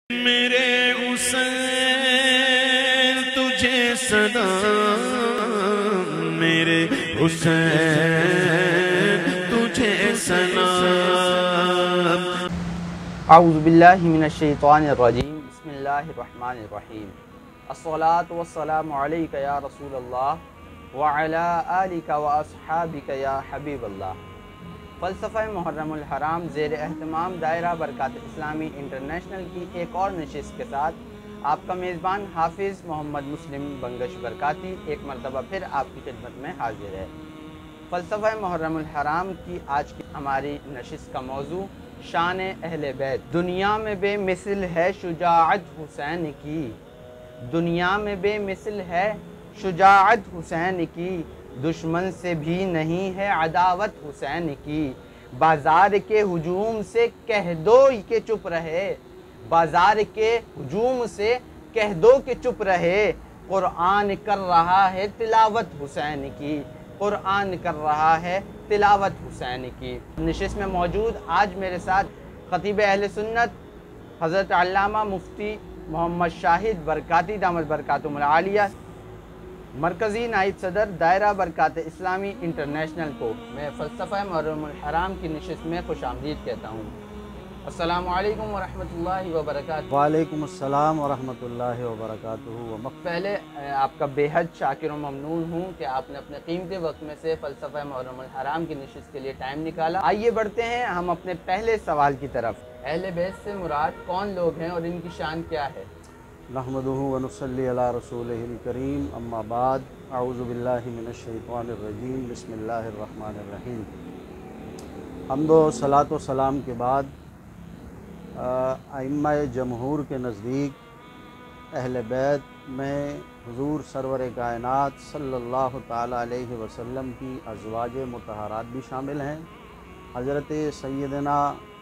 میرے حسین تجھے سلام، میرے حسین تجھے سلام۔ اعوذ باللہ من الشیطان الرجیم، بسم اللہ الرحمن الرحیم۔ الصلاۃ والسلام علیک یا رسول اللہ وعلی آلک واصحابک یا حبیب اللہ۔ فلسفہ محرم الحرام زیر اہتمام دائرہ برکات اسلامی انٹرنیشنل کی ایک اور نشست کے ساتھ آپ کا میزبان حافظ محمد مسلم بنگش برکاتی ایک مرتبہ پھر آپ کی خدمت میں حاضر ہے۔ فلسفہ محرم الحرام کی آج کی ہماری نشست کا موضوع شان اہل بیت۔ دنیا میں بے مثل ہے شجاعت حسین کی، دنیا میں بے مثل ہے شجاعت حسین کی، دشمن سے بھی نہیں ہے عداوت حسین کی۔ بازار کے ہجوم سے کہہ دو کہ چپ رہے، بازار کے ہجوم سے کہہ دو کہ چپ رہے، قرآن کر رہا ہے تلاوت حسین کی، قرآن کر رہا ہے تلاوت حسین کی۔ نشست میں موجود آج میرے ساتھ خطیب اہل سنت حضرت علامہ مفتی محمد شاہد برکاتی دامت برکاتہم العالیہ، مرکزی نائب صدر دائرہ برکات اسلامی انٹرنیشنل کو میں فلسفہ محرم الحرام کی نشست میں خوش آمدید کہتا ہوں۔ السلام علیکم ورحمۃ اللہ وبرکاتہ۔ وعلیکم السلام ورحمۃ اللہ وبرکاتہ۔ پہلے آپ کا بے حد شاکر و ممنون ہوں کہ آپ نے اپنے قیمتی وقت میں سے فلسفہ محرم الحرام کی نشست کے لیے ٹائم نکالا۔ آئیے بڑھتے ہیں ہم اپنے پہلے سوال کی طرف۔ اہل بیت سے مراد کون لوگ ہیں اور ان کی شان کیا ہے؟ نحمدہ ونصلی علی رسولہ الکریم، اما بعد، اعوذ باللہ من الشیطان الرجیم، بسم اللہ الرحمن الرحیم۔ حمد و صلاۃ و سلام کے بعد ائمہ جمہور کے نزدیک اہل بیت میں حضور سرور کائنات صلی اللہ تعالیٰ علیہ وسلم کی ازواج مطہرات بھی شامل ہیں۔ حضرت سیدنا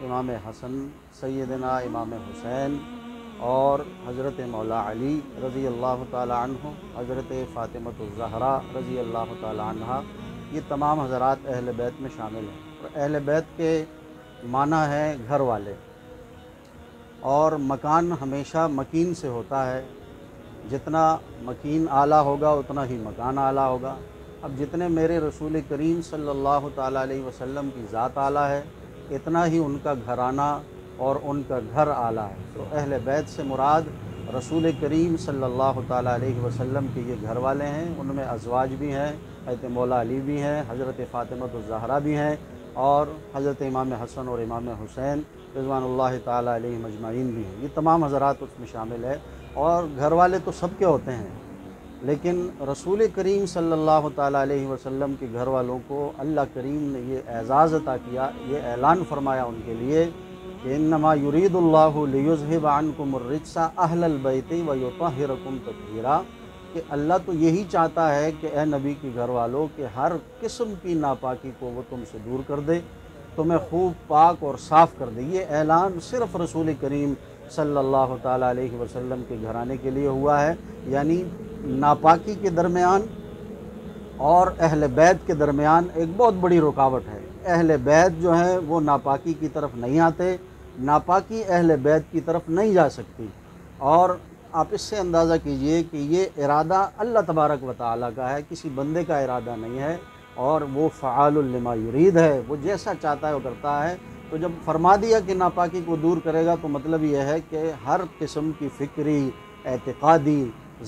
امام حسن، سیدنا امام حسین اور حضرت مولا علی رضی اللہ تعالیٰ عنہ، حضرت فاطمۃ الزہرا رضی اللہ تعالیٰ عنہ، یہ تمام حضرات اہل بیت میں شامل ہیں۔ اور اہل بیت کے معنی ہے گھر والے، اور مکان ہمیشہ مکین سے ہوتا ہے، جتنا مکین اعلیٰ ہوگا اتنا ہی مکان اعلیٰ ہوگا۔ اب جتنے میرے رسول کریم صلی اللہ تعالیٰ علیہ وسلم کی ذات اعلیٰ ہے، اتنا ہی ان کا گھرانہ اور ان کا گھر اعلیٰ ہے۔ تو اہل بیت سے مراد رسول کریم صلی اللہ تعالیٰ علیہ وسلم کے یہ گھر والے ہیں، ان میں ازواج بھی ہیں، حضرت مولا علی بھی ہیں، حضرت فاطمۃ الزہرا بھی ہیں، اور حضرت امام حسن اور امام حسین رضوان اللہ تعالیٰ علیہ مجمعین بھی ہیں۔ یہ تمام حضرات اس میں شامل ہے، اور گھر والے تو سب کے ہوتے ہیں، لیکن رسول کریم صلی اللہ تعالیٰ علیہ وسلم کے گھر والوں کو اللہ کریم نے یہ اعزاز عطا کیا، یہ اعلان فرمایا ان کے لیے کہ انما یرید اللہ لیذھب عنکم الرجس اہل البیت ویطہرکم تطہیرا، کہ اللہ تو یہی چاہتا ہے کہ اے نبی کے گھر والوں کہ ہر قسم کی ناپاکی کو وہ تم سے دور کر دے، تمہیں خوب پاک اور صاف کر دے۔ یہ اعلان صرف رسول کریم صلی اللہ تعالیٰ علیہ وسلم کے گھرانے کے لیے ہوا ہے، یعنی ناپاکی کے درمیان اور اہل بیت کے درمیان ایک بہت بڑی رکاوٹ ہے۔ اہل بیت جو ہیں وہ ناپاکی کی طرف نہیں آتے، ناپاکی اہل بیت کی طرف نہیں جا سکتی۔ اور آپ اس سے اندازہ کیجئے کہ یہ ارادہ اللہ تبارک و تعالیٰ کا ہے، کسی بندے کا ارادہ نہیں ہے، اور وہ فعال لما یرید ہے، وہ جیسا چاہتا ہے وہ کرتا ہے۔ تو جب فرما دیا کہ ناپاکی کو دور کرے گا تو مطلب یہ ہے کہ ہر قسم کی فکری، اعتقادی،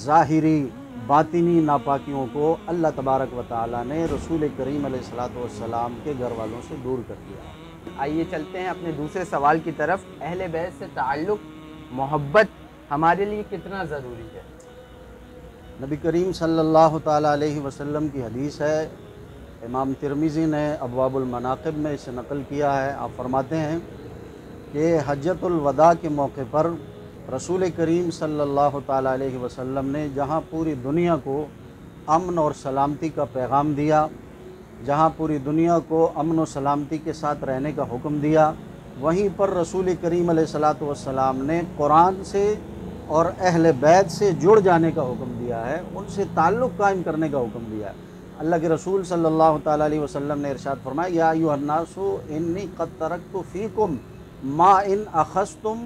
ظاہری، باطنی ناپاکیوں کو اللہ تبارک و تعالیٰ نے رسول کریم علیہ السلام کے گھر والوں سے دور کر دیا۔ آئیے چلتے ہیں اپنے دوسرے سوال کی طرف۔ اہل بیت سے تعلق، محبت ہمارے لیے کتنا ضروری ہے؟ نبی کریم صلی اللہ تعالیٰ علیہ وسلم کی حدیث ہے، امام ترمذی نے ابواب المناقب میں اسے نقل کیا ہے۔ آپ فرماتے ہیں کہ حجۃ الوداع کے موقع پر رسول کریم صلی اللہ تعالیٰ علیہ وسلم نے جہاں پوری دنیا کو امن اور سلامتی کا پیغام دیا، جہاں پوری دنیا کو امن و سلامتی کے ساتھ رہنے کا حکم دیا، وہیں پر رسول کریم علیہ السلام نے قرآن سے اور اہل بیت سے جڑ جانے کا حکم دیا ہے، ان سے تعلق قائم کرنے کا حکم دیا ہے۔ اللہ کے رسول صلی اللہ تعالیٰ علیہ وسلم نے ارشاد فرمایا، یا ایھا الناس انی قد ترکت فیکم ما ان اخذتم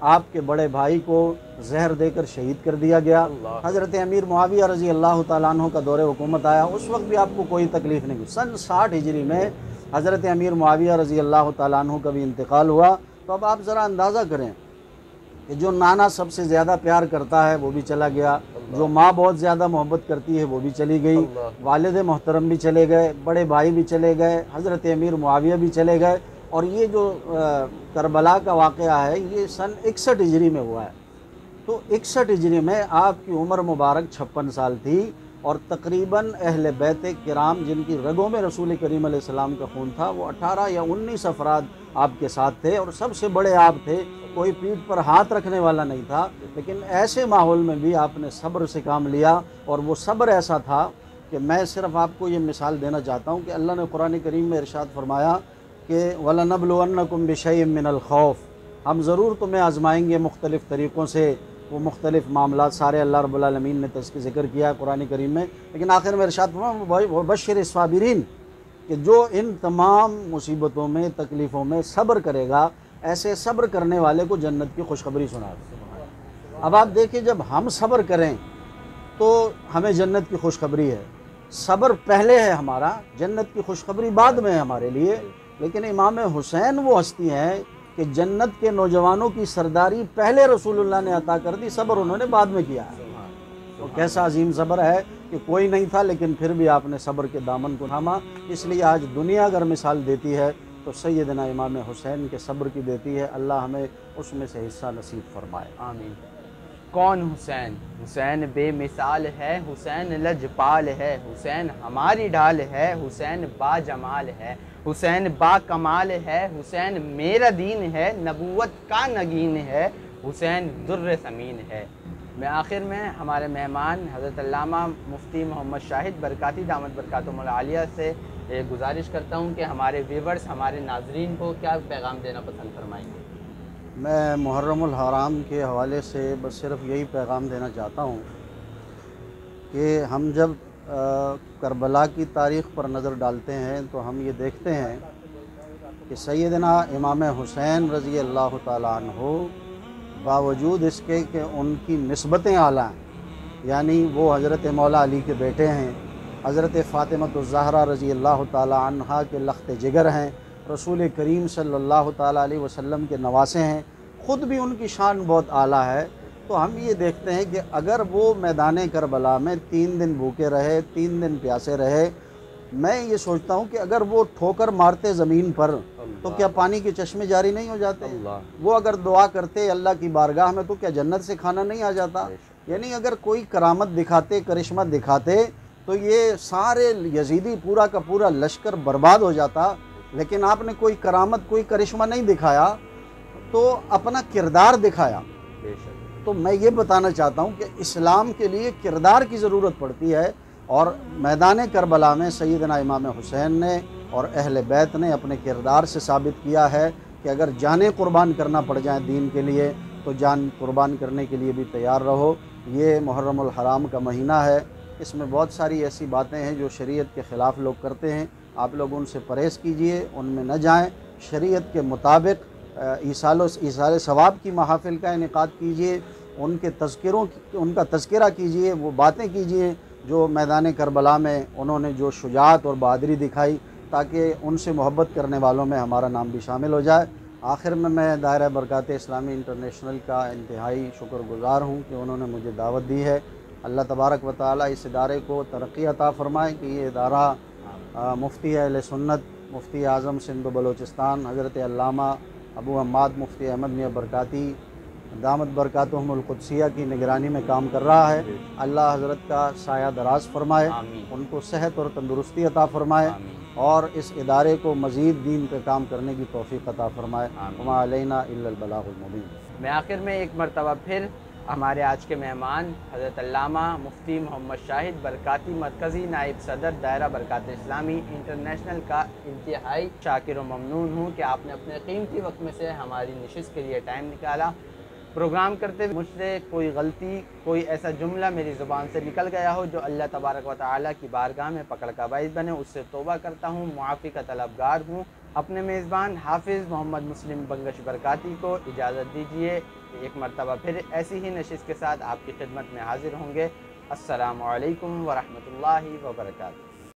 آپ کے بڑے بھائی کو زہر دے کر شہید کر دیا گیا۔ حضرت امیر معاویہ رضی اللہ تعالیٰ عنہ کا دور حکومت آیا، اس وقت بھی آپ کو کوئی تکلیف نہیں ہوئی۔ سن 60 ہجری میں حضرت امیر معاویہ رضی اللہ تعالیٰ عنہ کا بھی انتقال ہوا۔ تو اب آپ ذرا اندازہ کریں کہ جو نانا سب سے زیادہ پیار کرتا ہے وہ بھی چلا گیا، جو ماں بہت زیادہ محبت کرتی ہے وہ بھی چلی گئی، والد محترم بھی چلے گئے، بڑے بھائی بھی چلے گئے، حضرت امیر معاویہ بھی چلے گئے۔ اور یہ جو کربلا کا واقعہ ہے یہ سن 61 ہجری میں ہوا ہے۔ تو 61 ہجری میں آپ کی عمر مبارک 56 سال تھی، اور تقریباً اہل بیت کرام جن کی رگوں میں رسول کریم علیہ السلام کا خون تھا وہ 18 یا 19 افراد آپ کے ساتھ تھے، اور سب سے بڑے آپ تھے، کوئی پیٹھ پر ہاتھ رکھنے والا نہیں تھا۔ لیکن ایسے ماحول میں بھی آپ نے صبر سے کام لیا، اور وہ صبر ایسا تھا کہ میں صرف آپ کو یہ مثال دینا چاہتا ہوں کہ اللہ نے قرآن کریم میں ارشاد فرمایا کہ وَلَنَبْلُوَنَّكُمْ بِشَيْءٍ مِّنَ الْخَوْفِ، ہم ضرور تمہیں آزمائیں گے مختلف طریقوں سے۔ وہ مختلف معاملات سارے اللہ رب العالمین نے ذکر کیا ہے قرآن کریم میں، لیکن آخر میں ارشاد فرمایا وَبَشِّرِ الصَّابِرِينَ، کہ جو ان تمام مصیبتوں میں تکلیفوں میں صبر کرے گا، ایسے صبر کرنے والے کو جنت کی خوشخبری سنا۔ اب آپ دیکھیں جب ہم صبر کریں تو ہمیں جنت کی خوشخبری ہے، صبر پہلے ہے ہمارا، جنت کی خوشخبری بعد میں ہے ہمارے لیے۔ لیکن امام حسین وہ ہستی ہیں کہ جنت کے نوجوانوں کی سرداری پہلے رسول اللہ نے عطا کر دی، صبر انہوں نے بعد میں کیا ہے۔ تو کیسا عظیم صبر ہے کہ کوئی نہیں تھا لیکن پھر بھی آپ نے صبر کے دامن کو تھاما۔ اس لیے آج دنیا اگر مثال دیتی ہے تو سیدنا امام حسین کے صبر کی دیتی ہے۔ اللہ ہمیں اس میں سے حصہ نصیب فرمائے، آمین۔ کون حسین؟ حسین بے مثال ہے، حسین لجپال ہے، حسین ہماری ڈھال ہے، حسین با جمال ہے، حسین با کمال ہے، حسین میرا دین ہے، نبوت کا نگین ہے، حسین در ثمین ہے۔ میں آخر میں ہمارے مہمان حضرت علامہ مفتی محمد شاہد برکاتی دامت برکاتہم العالیہ سے گزارش کرتا ہوں کہ ہمارے ویورز، ہمارے ناظرین کو کیا پیغام دینا پسند فرمائیں گے؟ میں محرم الحرام کے حوالے سے بس صرف یہی پیغام دینا چاہتا ہوں کہ ہم جب کربلا کی تاریخ پر نظر ڈالتے ہیں تو ہم یہ دیکھتے ہیں کہ سیدنا امام حسین رضی اللہ تعالیٰ عنہ باوجود اس کے کہ ان کی نسبتیں اعلیٰ ہیں، یعنی وہ حضرت مولا علی کے بیٹے ہیں، حضرت فاطمۃ الزہرا رضی اللہ تعالیٰ عنہا کے لخت جگر ہیں، رسول کریم صلی اللہ تعالیٰ علیہ وسلم کے نواسے ہیں، خود بھی ان کی شان بہت اعلیٰ ہے۔ تو ہم یہ دیکھتے ہیں کہ اگر وہ میدان کربلا میں 3 دن بھوکے رہے، 3 دن پیاسے رہے، میں یہ سوچتا ہوں کہ اگر وہ ٹھوکر مارتے زمین پر تو کیا پانی کے چشمے جاری نہیں ہو جاتے؟ وہ اگر دعا کرتے اللہ کی بارگاہ میں تو کیا جنت سے کھانا نہیں آ جاتا؟ یعنی اگر کوئی کرامت دکھاتے، کرشمہ دکھاتے تو یہ سارے یزیدی پورا کا پورا لشکر برباد ہو جاتا۔ لیکن آپ نے کوئی کرامت، کوئی کرشمہ نہیں دکھایا، تو اپنا کردار دکھایا۔ تو میں یہ بتانا چاہتا ہوں کہ اسلام کے لیے کردار کی ضرورت پڑتی ہے، اور میدان کربلا میں سیدنا امام حسین نے اور اہل بیت نے اپنے کردار سے ثابت کیا ہے کہ اگر جانیں قربان کرنا پڑ جائیں دین کے لیے تو جان قربان کرنے کے لیے بھی تیار رہو۔ یہ محرم الحرام کا مہینہ ہے، اس میں بہت ساری ایسی باتیں ہیں جو شریعت کے خلاف لوگ کرتے ہیں، آپ لوگ ان سے پرہیز کیجئے، ان میں نہ جائیں، شریعت کے مطابق ایصال ثواب کی محافل کا انعقاد کیجئے، ان کا تذکرہ کیجئے، وہ باتیں کیجئے جو میدان کربلا میں انہوں نے جو شجاعت اور بہادری دکھائی، تاکہ ان سے محبت کرنے والوں میں ہمارا نام بھی شامل ہو جائے۔ آخر میں دائرہ برکات اسلامی انٹرنیشنل کا انتہائی شکر گزار ہوں کہ انہوں نے مجھے دعوت دی ہے۔ اللہ تبارک و تعالیٰ اس ادارے کو ترقی عطا فرمائے کہ یہ ادارہ مفتی اہل سنت، مفتی اعظم سندھ و بلوچستان حضرت علامہ ابو حماد مفتی احمد میاں برکاتی دامت برکاتہم القدسیہ کی نگرانی میں کام کر رہا ہے۔ اللہ حضرت کا سایہ دراز فرمائے، ان کو صحت اور تندرستی عطا فرمائے، اور اس ادارے کو مزید دین کا کام کرنے کی توفیق عطا فرمائے۔ وما علینا الا البلاغ المبین۔ میں آخر میں ایک مرتبہ پھر ہمارے آج کے مہمان حضرت علامہ مفتی محمد شاہد برکاتی مرکزی نائب صدر دائرہ برکات اسلامی انٹرنیشنل کا انتہائی شاکر و ممنون ہوں کہ آپ نے اپنے قیمتی وقت میں سے ہماری نشست کے لیے ٹائم نکالا۔ پروگرام کرتے مجھ سے کوئی غلطی، کوئی ایسا جملہ میری زبان سے نکل گیا ہو جو اللہ تبارک و تعالیٰ کی بارگاہ میں پکڑ کا باعث بنے، اس سے توبہ کرتا ہوں، معافی کا طلبگار ہوں۔ اپنے میزبان حافظ محمد مسلم بنگش برکاتی کو اجازت دیجیے کہ ایک مرتبہ پھر ایسی ہی نشست کے ساتھ آپ کی خدمت میں حاضر ہوں گے۔ السلام علیکم ورحمۃ اللہ وبرکاتہ۔